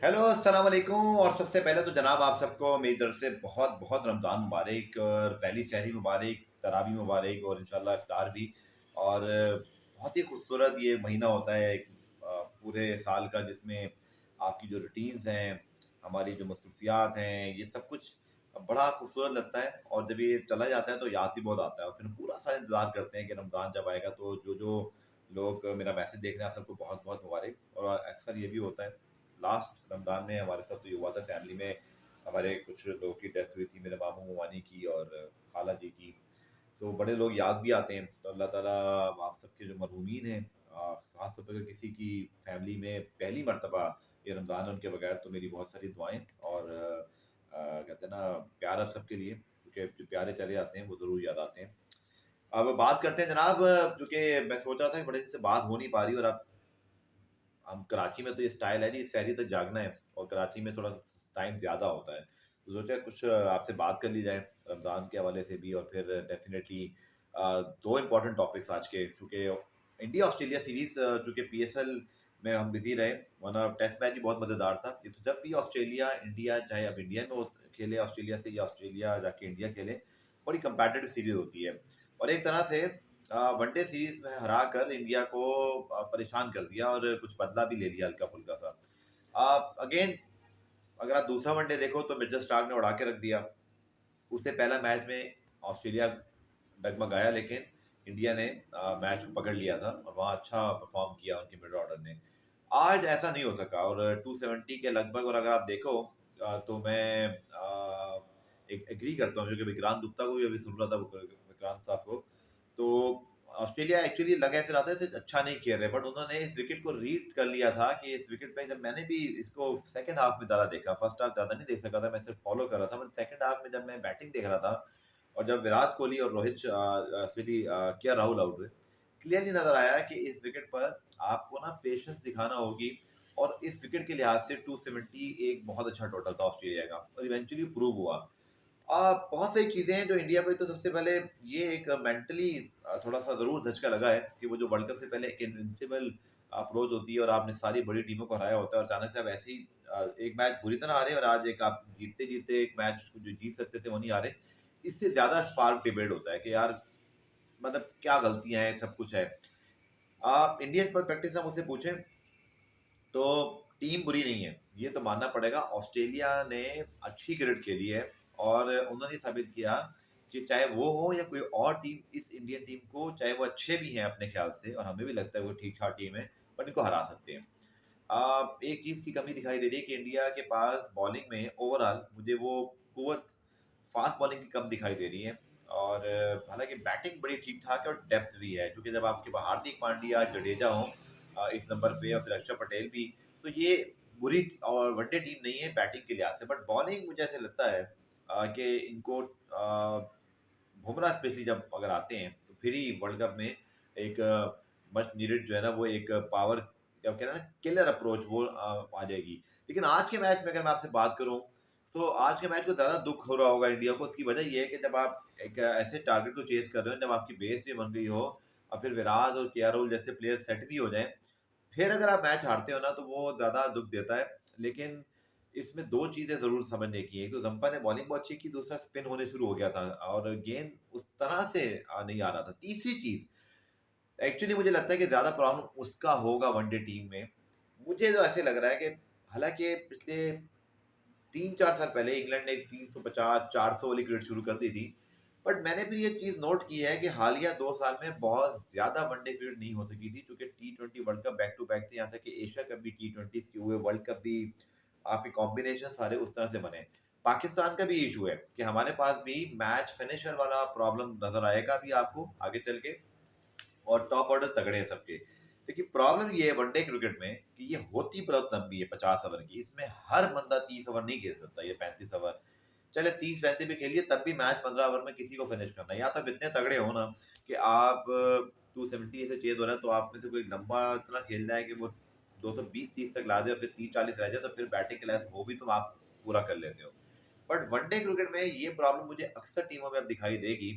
Hello अस्सलाम वालेकुम। और सबसे पहले तो जनाब आप सबको मेरी तरफ से बहुत बहुत रमज़ान मुबारक और पहली सहरी मुबारक, तरावी मुबारक और इंशाल्लाह इफ्तार भी। और बहुत ही खूबसूरत ये महीना होता है एक पूरे साल का, जिसमें आपकी जो रूटीन्स हैं, हमारी जो मसरूफियात हैं, ये सब कुछ बड़ा खूबसूरत लगता है। और जब ये चला जाता है तो याद भी बहुत आता है, और फिर पूरा साल इंतज़ार करते हैं कि रमज़ान जब आएगा। तो जो जो लोग मेरा मैसेज देख रहे हैं, आप सबको बहुत बहुत मुबारक। और अक्सर ये भी होता है, लास्ट रमज़ान में हमारे साथ तो ये हुआ था फैमिली में, हमारे कुछ लोगों की डेथ हुई थी, मेरे मामू ममानी की और खाला जी की। तो बड़े लोग याद भी आते हैं। तो अल्लाह ताला आप सबके जो मरहूमीन हैं, ख़ास तौर पे अगर किसी की फैमिली में पहली मर्तबा ये रमज़ान है, उनके बगैर तो मेरी बहुत सारी दुआएँ और कहते हैं ना, प्यार आप सबके लिए, क्योंकि जो प्यारे चले जाते हैं वो ज़रूर याद आते हैं। अब बात करते हैं जनाब, चूँकि मैं सोच रहा था कि बड़े दिन से बात हो नहीं पा रही, और अब हम कराची में तो ये स्टाइल है जी, सहरी तक जागना है, और कराची में थोड़ा टाइम ज़्यादा होता है। तो सोचा कुछ आपसे बात कर ली जाए रमज़ान के हवाले से भी। और फिर डेफ़िनेटली 2 इम्पोर्टेंट टॉपिक्स आज के, चूँकि इंडिया ऑस्ट्रेलिया सीरीज़, चूँकि पीएसएल में हम बिज़ी रहे, वरना टेस्ट मैच भी बहुत मज़ेदार था। ये तो जब भी ऑस्ट्रेलिया इंडिया, चाहे अब इंडिया में खेले ऑस्ट्रेलिया से, या ऑस्ट्रेलिया जाके इंडिया खेले, बड़ी कम्पैटिटिव सीरीज़ होती है। और एक तरह से वनडे सीरीज में हरा कर इंडिया को परेशान कर दिया, और कुछ बदला भी ले लिया हल्का फुल्का सा। अगेन, अगर आप दूसरा वनडे देखो तो मिचेल स्टार्क ने उड़ा के रख दिया। उससे पहला मैच में ऑस्ट्रेलिया डगमगाया, लेकिन इंडिया ने मैच को पकड़ लिया था, और वहाँ अच्छा परफॉर्म किया उनके मिड ऑर्डर ने। आज ऐसा नहीं हो सका, और 270 के लगभग। और अगर आप देखो तो मैं एक एग्री करता हूँ, क्योंकि विक्रांत गुप्ता को भी अभी सुन रहा था, विक्रांत साहब को। तो ऑस्ट्रेलिया एक्चुअली लग ऐसे रहा था जैसे अच्छा नहीं खेल रहे, बट उन्होंने इस विकेट को रीड कर लिया था कि इस विकेट पे, जब मैंने भी इसको सेकंड हाफ में ज़्यादा देखा, फर्स्ट हाफ ज़्यादा नहीं देख सका था, मैं सिर्फ फॉलो कर रहा था, बट सेकंड हाफ में जब मैं बैटिंग देख रहा था, और जब विराट कोहली और रोहित स्वीटी क्या राहुल आउट हुए, क्लियरली नजर आया कि इस विकेट पर आपको ना पेशेंस दिखाना होगी। और इस विकेट के लिहाज से 270 एक बहुत अच्छा टोटल था ऑस्ट्रेलिया का, और इवेंचुअली प्रूव हुआ। बहुत सारी चीज़ें हैं जो इंडिया को, तो सबसे पहले ये एक मेंटली थोड़ा सा ज़रूर धचका लगा है कि वो जो वर्ल्ड कप से पहले एक इनविंसिबल अप्रोच होती है, और आपने सारी बड़ी टीमों को हराया होता है, और अचानक से आप ऐसे ही एक मैच बुरी तरह हारे, और आज एक आप जीतते जीतते एक मैच जो जीत सकते थे वो नहीं हारे। इससे ज़्यादा स्पार्क डिबेट होता है कि यार, मतलब क्या गलतियां हैं, सब कुछ है। आप इंडियन परस्पेक्टिव से मुझसे पूछें तो टीम बुरी नहीं है, ये तो मानना पड़ेगा। ऑस्ट्रेलिया ने अच्छी क्रिकेट खेली है, और उन्होंने साबित किया कि चाहे वो हो या कोई और टीम, इस इंडियन टीम को, चाहे वो अच्छे भी हैं अपने ख्याल से, और हमें भी लगता है वो ठीक ठाक टीम है, पर इनको हरा सकते हैं। एक चीज़ की कमी दिखाई दे रही है कि इंडिया के पास बॉलिंग में ओवरऑल मुझे वो कुवत, फास्ट बॉलिंग की कम दिखाई दे रही है। और हालांकि बैटिंग बड़ी ठीक ठाक है, और डेप्थ भी है, क्योंकि जब आपके पास हार्दिक पांड्या, जडेजा हो इस नंबर पे, और फिर अक्षर पटेल भी, तो ये बुरी और वनडे टीम नहीं है बैटिंग के लिहाज से। बट बॉलिंग मुझे ऐसे लगता है कि इनको बुमराह स्पेशली जब अगर आते हैं, तो फिर ही वर्ल्ड कप में एक मच नीडेड जो है ना, वो एक पावर, क्या कहते हैं ना, किलर अप्रोच, वो आ जाएगी। लेकिन आज के मैच में अगर मैं आपसे बात करूं, तो आज के मैच को ज़्यादा दुख हो रहा होगा इंडिया को। उसकी वजह ये है कि जब आप एक ऐसे टारगेट को चेस कर रहे हो, जब आपकी बेस भी बन गई हो, और फिर विराट और के जैसे प्लेयर सेट भी हो जाए, फिर अगर आप मैच हारते हो ना, तो वो ज़्यादा दुख देता है। लेकिन इसमें 2 चीज़ें ज़रूर समझने की है। एक तो जंपा ने बॉलिंग बहुत अच्छी की, दूसरा स्पिन होने शुरू हो गया था, और गेंद उस तरह से नहीं आ रहा था। तीसरी चीज़, एक्चुअली मुझे लगता है कि ज़्यादा प्रॉब्लम उसका होगा वनडे टीम में। मुझे तो ऐसे लग रहा है कि हालाँकि पिछले 3-4 साल पहले इंग्लैंड ने एक 350-400 वाली क्रिकेट शुरू कर दी थी। बट मैंने फिर ये चीज़ नोट की है कि हालिया 2 साल में बहुत ज़्यादा वनडे क्रिकेट नहीं हो सकी थी, क्योंकि टी20 world cup back to back थे, यहाँ तक कि एशिया कप भी टी20 के हुए, वर्ल्ड कप भी, आपके कॉम्बिनेशन सारे उस तरह से बने। पाकिस्तान का भी इशू है कि हमारे पास भी मैच फिनिशर वाला प्रॉब्लम नज़र आएगा अभी आपको आगे चल के, और टॉप ऑर्डर तगड़े हैं सबके। लेकिन प्रॉब्लम ये है वनडे क्रिकेट में कि ये होती बहुत लंबी है, 50 ओवर की। इसमें हर बंदा 30 ओवर नहीं खेल सकता, ये 35 ओवर, चले 30-35 भी खेलिए, तब भी मैच 15 ओवर में किसी को फिनिश करना है। या तो आप इतने तगड़े हो ना कि आप 270 से चेज हो रहा है, तो आप में से कोई लंबा इतना खेल रहा है कि वो 220-30 तक ला दे, और फिर 30-40 रह जाए, तो फिर बैटिंग के लायक वो भी तुम आप पूरा कर लेते हो। बट वनडे क्रिकेट में ये प्रॉब्लम मुझे अक्सर टीमों में अब दिखाई देगी,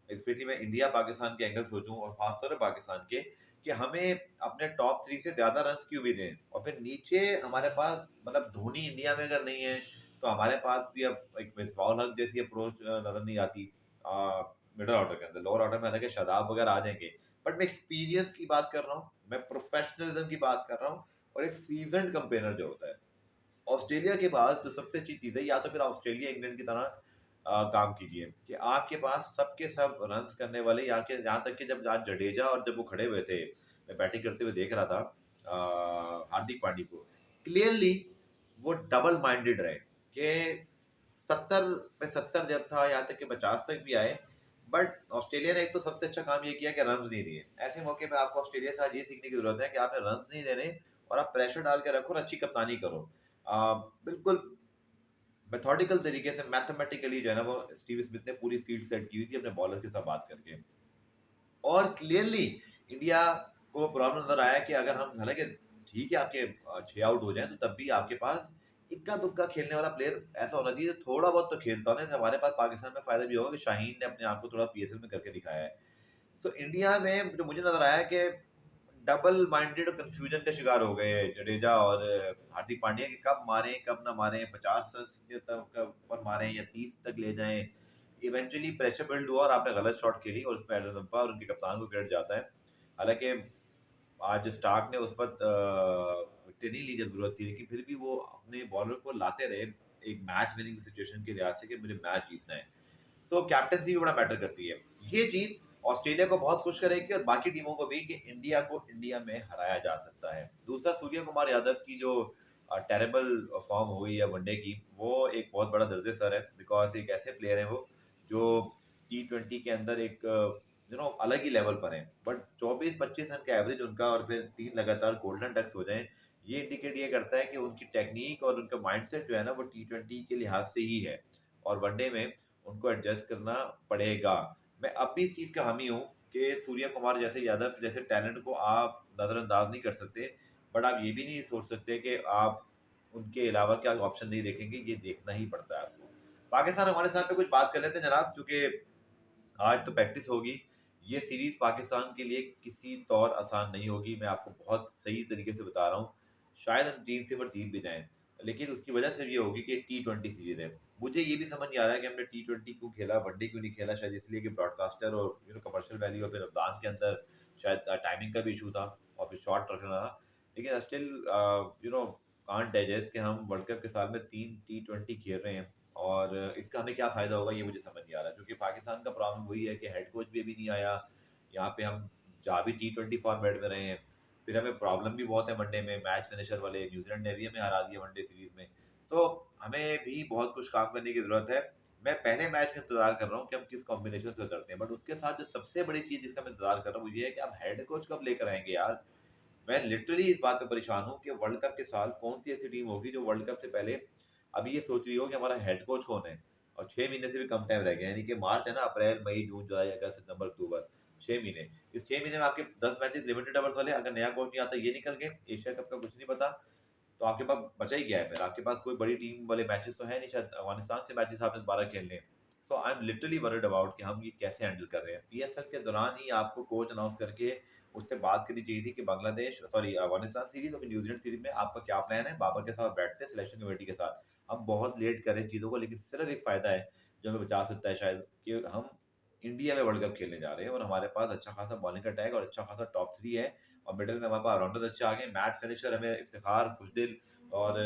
स्पेशली मैं इंडिया पाकिस्तान के एंगल सोचूं, और खासतौर पर पाकिस्तान के, कि हमें अपने टॉप 3 से ज़्यादा रन्स की उम्मीद है, और फिर नीचे हमारे पास मतलब धोनी इंडिया में अगर नहीं है, तो हमारे पास भी अब एक मिसबाह-उल हक जैसी अप्रोच नज़र नहीं आती मिडल ऑर्डर के अंदर। लोअर ऑर्डर में हालाँकि शादाब वगैरह आ जाएँगे, बट मैं एक्सपीरियंस की बात कर रहा हूँ, मैं प्रोफेशनलिज़्म की बात कर रहा हूँ, और एक सीज़न्ड कैम्पेनर जो होता है। ऑस्ट्रेलिया के पास जो सबसे अच्छी चीज़ है, या तो फिर ऑस्ट्रेलिया इंग्लैंड की तरह काम कीजिए कि आपके पास सब के सब रन्स करने वाले, यहाँ तक कि जब आज जडेजा और जब वो खड़े हुए थे, मैं बैटिंग करते हुए देख रहा था हार्दिक पांड्या को, क्लियरली वो डबल माइंडेड रहे कि 70 पे 70 जब था, यहाँ तक कि 50 तक भी आए, बट ऑस्ट्रेलिया ने एक तो सबसे अच्छा काम ये किया कि रन्स नहीं दिए। ऐसे मौके पे आपको ऑस्ट्रेलिया से आज ये सीखने की जरूरत है कि आपने रन्स नहीं देने, और आप प्रेशर डाल के रखो और अच्छी कप्तानी करो। बिल्कुल मेथोडिकल तरीके से, मैथमेटिकली जो है ना, वो स्टीव स्मिथ ने पूरी फील्ड सेट की हुई थी अपने बॉलर के साथ बात करके। और क्लियरली इंडिया को प्रॉब्लम नजर आया कि अगर हम, हालांकि ठीक है आपके 6 आउट हो जाए, तो तब भी आपके पास इक्का दुक्का खेलने वाला प्लेयर ऐसा होना चाहिए जो थोड़ा बहुत तो खेलता हो ना। हमारे पास पाकिस्तान में फायदा भी होगा कि शाहीन ने अपने आप को थोड़ा पीएसएल में करके दिखाया है। सो इंडिया में जो मुझे नजर आया कि डबल माइंडेड और कंफ्यूजन का शिकार हो गए जडेजा और हार्दिक पांड्या कि कब मारें कब ना मारें, 50 रन तक पर मारें या 30 तक ले जाएं। इवेंचुअली प्रेशर बिल्ड हुआ और आपने गलत शॉट खेली, और उस पर एडन दंपा और उनके कप्तान को क्रेडिट जाता है। हालांकि आज स्टार्क ने उस वक्त विकेट नहीं ली जब जरूरत थी, लेकिन फिर भी वो अपने बॉलर को लाते रहे एक मैच विनिंग सिचुएशन के लिहाज से कि मुझे मैच जीतना है। सो कैप्टनसी भी बड़ा मैटर करती है। ये चीज ऑस्ट्रेलिया को बहुत खुश करेगी और बाकी टीमों को भी कि इंडिया को इंडिया में हराया जा सकता है। दूसरा, सूर्य कुमार यादव की जो टेरेबल फॉर्म हो गई है वनडे की, वो एक बहुत बड़ा दर्द सर है, बिकॉज एक ऐसे प्लेयर है वो जो T20 के अंदर एक अलग ही लेवल पर है, बट 24-25 रन का एवरेज उनका और फिर 3 लगातार गोल्डन डक्स हो जाए, ये इंडिकेट ये करता है कि उनकी टेक्निक और उनका माइंडसेट जो है ना, वो T20 के लिहाज से ही है, और वनडे में उनको एडजस्ट करना पड़ेगा। मैं अब भी इस चीज़ का हामी हूँ कि सूर्य कुमार जैसे यादव जैसे टैलेंट को आप नज़रअंदाज नहीं कर सकते, बट आप ये भी नहीं सोच सकते कि आप उनके अलावा क्या ऑप्शन नहीं देखेंगे, ये देखना ही पड़ता है आपको। पाकिस्तान हमारे साथ पे कुछ बात कर लेते हैं जनाब, चूंकि आज तो प्रैक्टिस होगी। ये सीरीज पाकिस्तान के लिए किसी तौर आसान नहीं होगी, मैं आपको बहुत सही तरीके से बता रहा हूँ। शायद हम 3-0 जीत भी जाएं, लेकिन उसकी वजह से ये होगी कि T20 सीरीज है। मुझे ये भी समझ नहीं आ रहा है कि हमने T20 क्यों खेला, वनडे क्यों नहीं खेला। शायद इसलिए कि ब्रॉडकास्टर और कमर्शियल वैल्यू, और फिर रमजान के अंदर शायद टाइमिंग का भी इशू था, और फिर शॉर्ट रखना था। लेकिन स्टिल कांट डाइजेस्ट कि हम वर्ल्ड कप के साल में 3 T20 खेल रहे हैं, और इसका हमें क्या फ़ायदा होगा ये मुझे समझ नहीं आ रहा, क्योंकि पाकिस्तान का प्रॉब्लम वही है कि हेड कोच भी अभी नहीं आया। यहाँ पे हम जा भी T20 फॉर्मेट में रहे हैं, फिर हमें प्रॉब्लम भी बहुत है वनडे में, मैच फिनिशर वाले न्यूजीलैंड ने भी हमें हरा दिया वनडे सीरीज में। सो हमें भी बहुत कुछ काम करने की ज़रूरत है। मैं पहले मैच का इंतजार कर रहा हूँ कि हम किस कॉम्बिनेशन से करते हैं, बट उसके साथ जो सबसे बड़ी चीज़ जिसका मैं इंतजार कर रहा हूँ वो ये है कि आप हेड कोच कब लेकर आएंगे यार। मैं लिटरली इस बात पे परेशान हूँ कि वर्ल्ड कप के साल कौन सी ऐसी टीम होगी जो वर्ल्ड कप से पहले अभी ये सोच रही हो कि हमारा हेड कोच कौन है, और 6 महीने से भी कम टाइम रह गया, यानी कि मार्च है ना, अप्रैल मई जून जुलाई अगस्त सितंबर अक्टूबर, 6 महीने। इस 6 महीने में आपके 10 मैचेस लिमिटेड ओवर्स वाले, अगर नया कोच नहीं आता, ये निकल गए, एशिया कप का कुछ नहीं पता, तो आपके पास बचा ही क्या है फिर। आपके पास कोई बड़ी टीम वाले मैचेस तो है नहीं, शायद अफगानिस्तान से मैचेस आपने दोबारा खेलने हैं। So I am literally worried about कि हम ये कैसे हैंडल कर रहे हैं। पीएसएल के दौरान ही आपको कोच अनाउंस करके उससे बात करनी चाहिए थी कि बांग्लादेश, सॉरी, अफगानिस्तान सीरीज और न्यूजीलैंड सीरीज में आपका क्या प्लान है। बाबर के साथ बैठते सिलेक्शन कमेटी के साथ, हम बहुत लेट करें चीज़ों को, लेकिन सिर्फ एक फ़ायदा है जो हमें बचा सकता है शायद, कि हम इंडिया में वर्ल्ड कप खेलने जा रहे हैं, और हमारे पास अच्छा खासा बॉलिंग का टैग और अच्छा खासा टॉप 3 है, और मिडल में हमारे पास ऑलराउंडर्स अच्छे आ गए। मैच फिनिशर हमें इफ्तिखार, खुशदिल और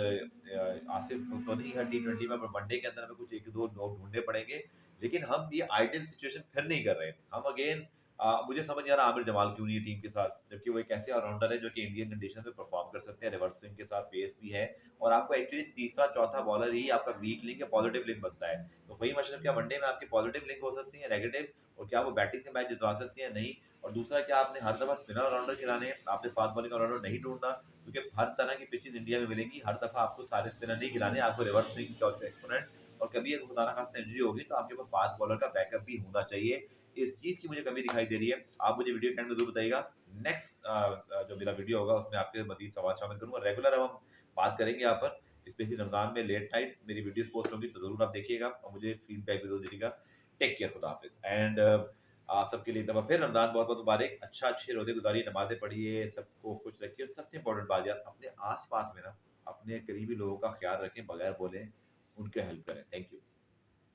आसिफ तो नहीं है T20 में, पर वनडे के अंदर हमें कुछ एक दो लोग ढूंढने पड़ेंगे। लेकिन हम ये आइडियल सिचुएशन फिर नहीं कर रहे हैं। हम अगेन मुझे समझ नहीं आ रहा आमिर जमाल क्यों नहीं है टीम के साथ, जबकि वो एक ऐसे ऑलराउंडर है जो कि इंडियन कंडीशन में परफॉर्म कर सकते हैं, रिवर्स स्विंग के साथ पेस भी है, और आपको एक्चुअली तीसरा चौथा बॉलर ही आपका वीक लिंक या पॉजिटिव लिंक बनता है। तो वही मतलब, क्या वनडे में आपकी पॉजिटिव लिंक हो सकती है, नेगेटिव, और क्या वो बैटिंग से मैच जितवा सकती है? नहीं। और दूसरा, क्या आपने हर दफा स्पिनर ऑलराउंडर खिलाने हैं? आपने फास्ट बॉलिंग ऑलराउंडर नहीं ढूंढना, क्योंकि हर तरह की पिचेस इंडिया में मिलेंगी, हर दफा आपको सारे स्पिनर नहीं खिलाने, आपको रिवर्स स्विंग का एक्सपोनेंट, और कभी अगर खुदा ना खास्ता इंजरी होगी तो आपके पास फास्ट बॉलर का बैकअप भी होना चाहिए। इस चीज की मुझे कमी दिखाई दे रही है। आप मुझे वीडियो के एंड में जरूर बताइएगा। नेक्स्ट जो मेरा वीडियो होगा उसमें आपके मजीद सवाल शामिल करूंगा। रेगुलर अब हम बात करेंगे यहाँ पर, स्पेशली रमजान में लेट नाइट मेरी वीडियोस पोस्ट होंगी, तो जरूर आप देखिएगा और मुझे फीडबैक भी जरूर दीजिएगा। टेक केयर, खुदा हाफिज, एंड सबके लिए एक दफ़ा फिर रमज़ान बहुत-बहुत मुबारक। अच्छे रोज़े गुज़ारिए, नमाज़ें पढ़िए, सबको खुश रखिए। सबसे इम्पोर्टेंट बात यार अपने आस-पास में ना, अपने करीबी लोगों का ख़्याल रखें बगैर बोले, उनकी हेल्प करें। Thank you.